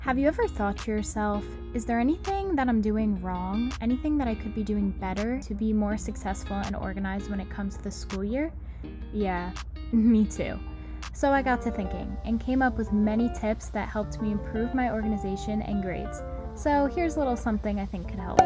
Have you ever thought to yourself, is there anything that I'm doing wrong? Anything that I could be doing better to be more successful and organized when it comes to the school year? Yeah, me too. So I got to thinking and came up with many tips that helped me improve my organization and grades. So here's a little something I think could help.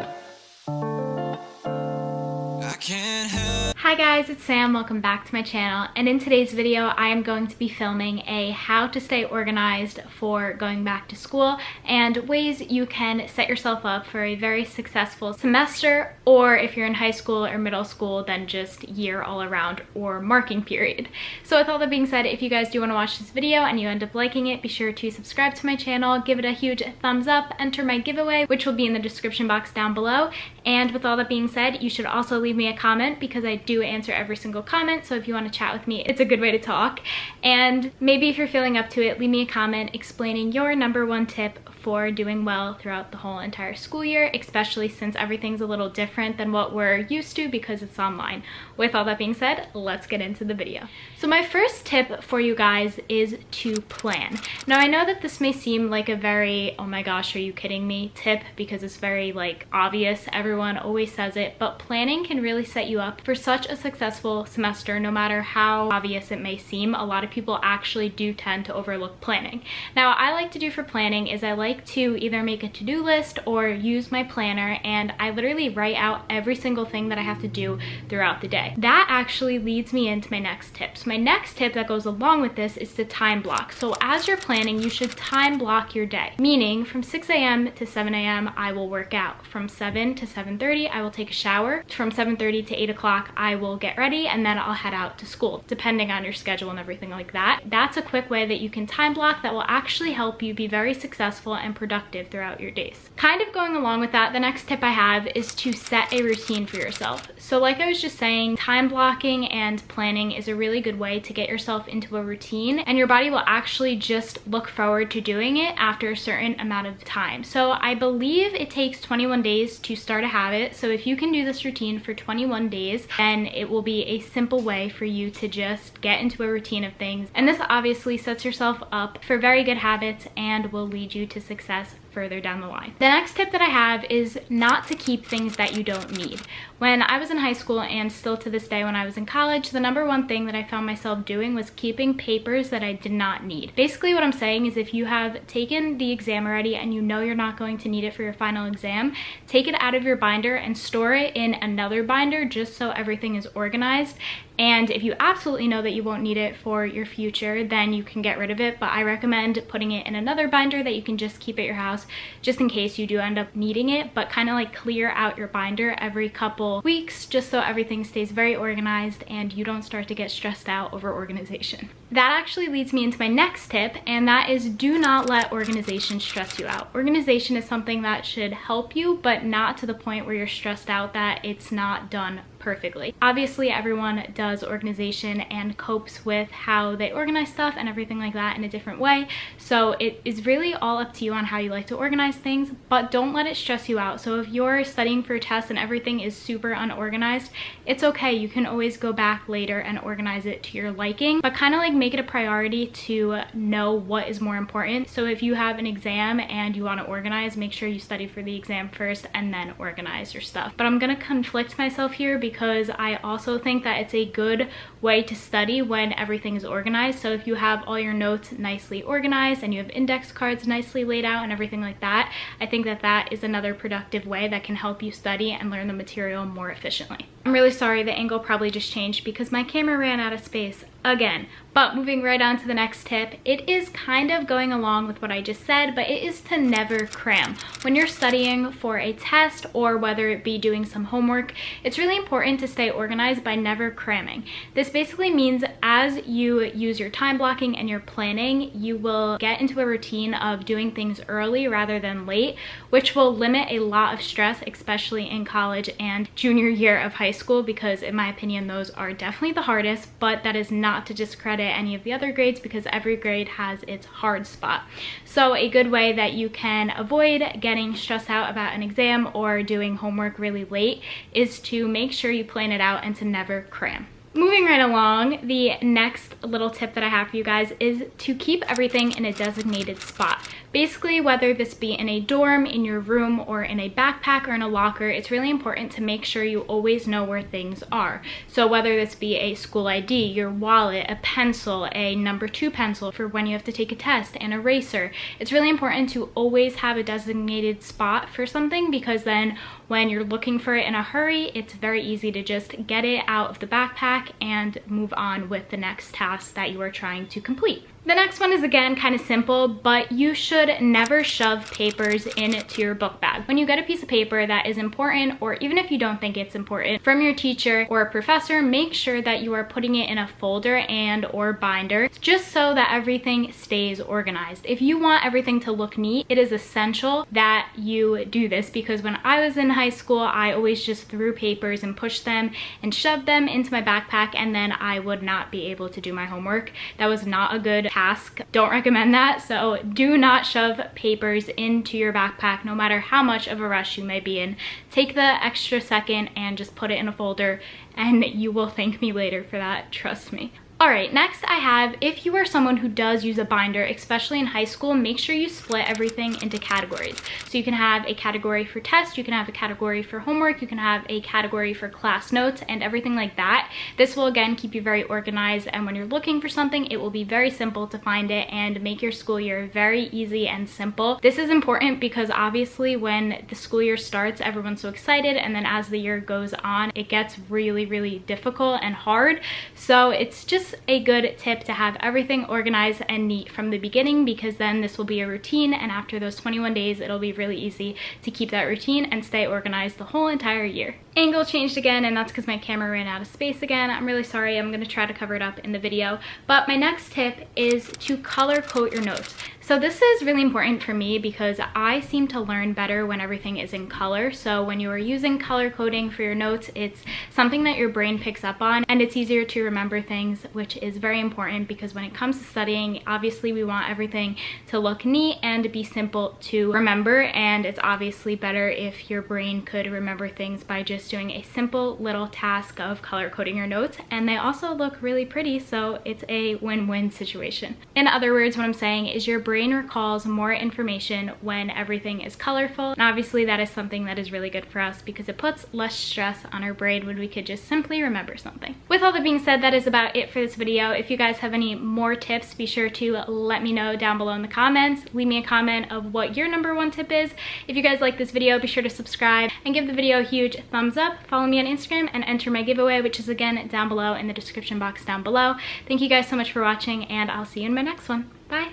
Hi guys, it's Sam. Welcome back to my channel, and in today's video I am going to be filming a how to stay organized for going back to school and ways you can set yourself up for a very successful semester, or if you're in high school or middle school, then just year all around or marking period. So with all that being said, if you guys do want to watch this video and you end up liking it, be sure to subscribe to my channel, give it a huge thumbs up, enter my giveaway, which will be in the description box down below. And with all that being said, you should also leave me a comment because I do answer every single comment, so if you want to chat with me, it's a good way to talk. And maybe if you're feeling up to it, leave me a comment explaining your #1 tip for doing well throughout the whole entire school year, especially since everything's a little different than what we're used to because it's online. With all that being said, let's get into the video. So my first tip for you guys is to plan. Now I know that this may seem like a very, oh my gosh, are you kidding me tip, because it's very like obvious, everyone always says it, but planning can really set you up for such a successful semester, no matter how obvious it may seem. A lot of people actually do tend to overlook planning. Now what I like to do for planning is I like to either make a to-do list or use my planner, and I literally write out every single thing that I have to do throughout the day. That actually leads me into my next tip. So my next tip that goes along with this is to time block. So as you're planning, you should time block your day, meaning from 6 a.m. to 7 a.m. I will work out. From 7 to 7:30 I will take a shower. From 7:30 to 8 o'clock I will get ready, and then I'll head out to school, depending on your schedule and everything like that. That's a quick way that you can time block that will actually help you be very successful and productive throughout your days. Kind of going along with that, the next tip I have is to set a routine for yourself. So like I was just saying, time blocking and planning is a really good way to get yourself into a routine, and your body will actually just look forward to doing it after a certain amount of time. So I believe it takes 21 days to start a habit. So if you can do this routine for 21 days, then it will be a simple way for you to just get into a routine of things. And this obviously sets yourself up for very good habits and will lead you to success further down the line. The next tip that I have is not to keep things that you don't need. When I was in high school, and still to this day when I was in college, the #1 thing that I found myself doing was keeping papers that I did not need. Basically what I'm saying is, if you have taken the exam already and you know you're not going to need it for your final exam, take it out of your binder and store it in another binder just so everything is organized. And if you absolutely know that you won't need it for your future, then you can get rid of it. But I recommend putting it in another binder that you can just keep at your house just in case you do end up needing it, but kind of like clear out your binder every couple weeks just so everything stays very organized and you don't start to get stressed out over organization. That actually leads me into my next tip, and that is do not let organization stress you out. Organization is something that should help you, but not to the point where you're stressed out that it's not done perfectly. Obviously everyone does organization and copes with how they organize stuff and everything like that in a different way, so it is really all up to you on how you like to organize things, but don't let it stress you out. So if you're studying for a test and everything is super unorganized, it's okay, you can always go back later and organize it to your liking, but kind of like make it a priority to know what is more important. So if you have an exam and you want to organize, make sure you study for the exam first and then organize your stuff. But I'm gonna conflict myself here because I also think that it's a good way to study when everything is organized. So if you have all your notes nicely organized and you have index cards nicely laid out and everything like that, I think that that is another productive way that can help you study and learn the material more efficiently. I'm really sorry, the angle probably just changed because my camera ran out of space again. But moving right on to the next tip, it is kind of going along with what I just said, but it is to never cram. When you're studying for a test or whether it be doing some homework, it's really important to stay organized by never cramming. This basically means as you use your time blocking and your planning, you will get into a routine of doing things early rather than late, which will limit a lot of stress, especially in college and junior year of high school, because in my opinion those are definitely the hardest, but that is not to discredit any of the other grades because every grade has its hard spot. So a good way that you can avoid getting stressed out about an exam or doing homework really late is to make sure you plan it out and to never cram. Moving right along, the next little tip that I have for you guys is to keep everything in a designated spot. basically, whether this be in a dorm, in your room, or in a backpack or in a locker, it's really important to make sure you always know where things are. So whether this be a school ID, your wallet, a pencil, a number 2 pencil for when you have to take a test, an eraser, it's really important to always have a designated spot for something, because then when you're looking for it in a hurry, it's very easy to just get it out of the backpack and move on with the next task that you are trying to complete. The next one is again kind of simple, but you should never shove papers into your book bag. When you get a piece of paper that is important, or even if you don't think it's important, from your teacher or a professor, make sure that you are putting it in a folder and or binder, just so that everything stays organized. If you want everything to look neat, it is essential that you do this, because when I was in high school, I always just threw papers and pushed them and shoved them into my backpack, and then I would not be able to do my homework. That was not a good task. Don't recommend that. So do not shove papers into your backpack, no matter how much of a rush you may be in. Take the extra second and just put it in a folder, and you will thank me later for that, trust me. Alright, next I have, if you are someone who does use a binder, especially in high school, make sure you split everything into categories. So you can have a category for tests, you can have a category for homework, you can have a category for class notes, and everything like that. This will again keep you very organized, and when you're looking for something, it will be very simple to find it and make your school year very easy and simple. This is important because obviously when the school year starts, everyone's so excited, and then as the year goes on, it gets really difficult and hard. So it's just a good tip to have everything organized and neat from the beginning, because then this will be a routine, and after those 21 days it'll be really easy to keep that routine and stay organized the whole entire year. Angle changed again, and that's because my camera ran out of space again. I'm really sorry. I'm going to try to cover it up in the video, but my next tip is to color code your notes. So this is really important for me because I seem to learn better when everything is in color. So when you are using color coding for your notes, it's something that your brain picks up on, and it's easier to remember things, which is very important, because when it comes to studying, obviously we want everything to look neat and be simple to remember, and it's obviously better if your brain could remember things by just doing a simple little task of color coding your notes, and they also look really pretty, so it's a win-win situation. In other words, what I'm saying is your brain recalls more information when everything is colorful, and obviously that is something that is really good for us because it puts less stress on our brain when we could just simply remember something. With all that being said, that is about it for this video. If you guys have any more tips, be sure to let me know down below in the comments. Leave me a comment of what your #1 tip is. If you guys like this video, be sure to subscribe and give the video a huge thumbs up. Follow me on Instagram and enter my giveaway, which is again down below in the description box down below. Thank you guys so much for watching, and I'll see you in my next one. Bye!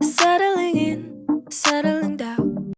Settling in, settling